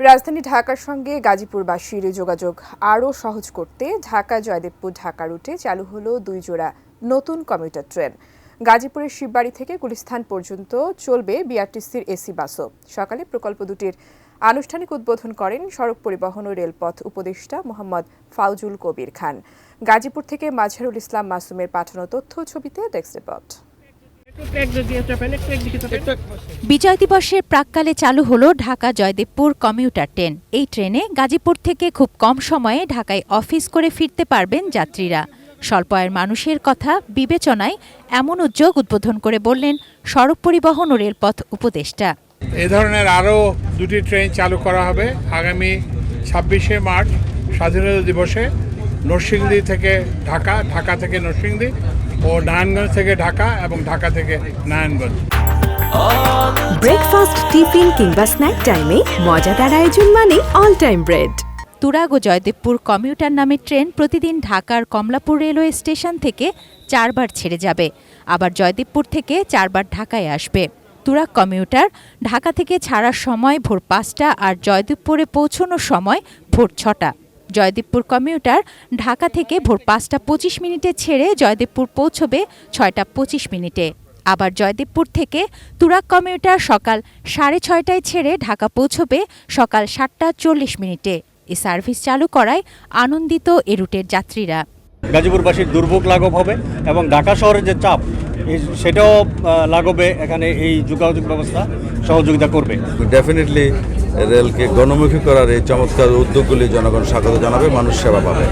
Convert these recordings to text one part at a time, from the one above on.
রাজধানী ঢাকার সঙ্গে গাজীপুরবাসীর যোগাযোগ আরও সহজ করতে ঢাকা জয়দেবপুর ঢাকা রুটে চালু হলো 2 জোড়া নতুন কমিউটার ট্রেন। গাজীপুরের শিববাড়ি থেকে গুলিস্তান পর্যন্ত চলবে বিআরটিসির এসি বাসও। সকালে প্রকল্প দুটির আনুষ্ঠানিক উদ্বোধন করেন সড়ক পরিবহন ও রেলপথ উপদেষ্টা মোহাম্মদ ফাউজুল কবির খান। গাজীপুর থেকে মাজহারুল ইসলাম মাসুমের পাঠানো তথ্য ছবিতে ডেস্ক রিপোর্ট। বিজয় দিবসের প্রাক্কালে চালু হলো ঢাকা জয়দেবপুর কমিউটার ট্রেন। এই ট্রেনে গাজীপুর থেকে খুব কম সময়ে ঢাকায় অফিস করে ফিরতে পারবেন যাত্রীরা। স্বল্প আয়ের মানুষের কথা বিবেচনায় এমন উদ্যোগ উদ্বোধন করে বললেন সড়ক পরিবহন ও রেলপথ উপদেষ্টা। এই ধরনের আরও দুটি ট্রেন চালু করা হবে আগামী 26শে মার্চ স্বাধীনতা দিবসে। নরসিংদী থেকে ঢাকা, ঢাকা থেকে নরসিংদী ও নারায়ণগঞ্জ থেকে ঢাকা এবং ঢাকা থেকে নারায়ণগঞ্জ। ব্রেকফাস্ট, টিফিন কিংবা স্ন্যাক টাইমে মজাদার আয়োজন মানে অল টাইম ব্রেড। তুরাগ ও জয়দেবপুর কমিউটার নামের ট্রেন প্রতিদিন ঢাকার কমলাপুর রেলওয়ে স্টেশন থেকে 4 বার ছেড়ে যাবে, আবার জয়দেবপুর থেকে 4 বার ঢাকায় আসবে। তুরাগ কমিউটার ঢাকা থেকে ছাড়ার সময় ভোর 5টা আর জয়দেবপুরে পৌঁছানোর সময় ভোর 6টা। জয়দেবপুর কমিউটার ঢাকা থেকে ভোর 5টা 25 মিনিটে ছেড়ে জয়দেবপুর পৌঁছবে 6টা 25 মিনিটে। আবার জয়দেবপুর থেকে তুরাগ কমিউটার সকাল 6:30টায় ছেড়ে ঢাকা পৌঁছবে সকাল 7টা 40 মিনিটে। এই সার্ভিস চালু করায় আনন্দিত এ রুটের যাত্রীরা। গাজীপুরবাসীর দুর্ভোগ লাঘব হবে এবং ঢাকা শহরের যে চাপ সেটাও লাঘবে। এখানে এই যোগাযোগ ব্যবস্থা সহযোগিতা করবে। ডেফিনেটলি রেলকে গণমুখী করার এই চমৎকার উদ্যোগগুলি জনগণ স্বাগত জানাবে, মানুষ সেবা পাবে।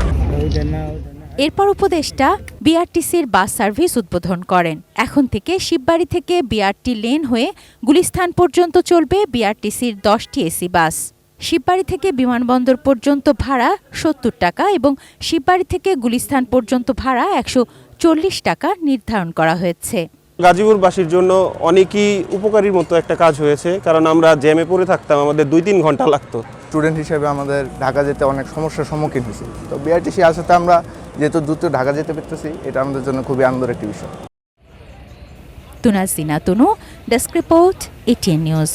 এরপর উপদেষ্টা বিআরটিসির বাস সার্ভিস উদ্বোধন করেন। এখন থেকে শিববাড়ি থেকে বিআরটি লেন হয়ে গুলিস্তান পর্যন্ত চলবে বিআরটিসির 10টি এসি বাস। শিববাড়ি থেকে বিমানবন্দর পর্যন্ত ভাড়া 70 টাকা এবং শিববাড়ি থেকে গুলিস্তান পর্যন্ত ভাড়া 140 টাকা নির্ধারণ করা হয়েছে। গাজীপুরবাসীর জন্য অনেকই উপকারীর মতো একটা কাজ হয়েছে, কারণ আমরা জ্যামে পড়ে থাকতাম, আমাদের 2-3 ঘন্টা লাগতো। স্টুডেন্ট হিসেবে আমাদের ঢাকা যেতে অনেক সমস্যার সম্মুখীন হয়েছি, তো বিআরটিসি আসাতে আমরা যেহেতু দ্রুত ঢাকা যেতে পারতেছি, এটা আমাদের জন্য খুবই আনন্দের একটি বিষয়। তুনাজ দিনা তুনু, ডেস্ক রিপোর্ট, এটিএন নিউজ।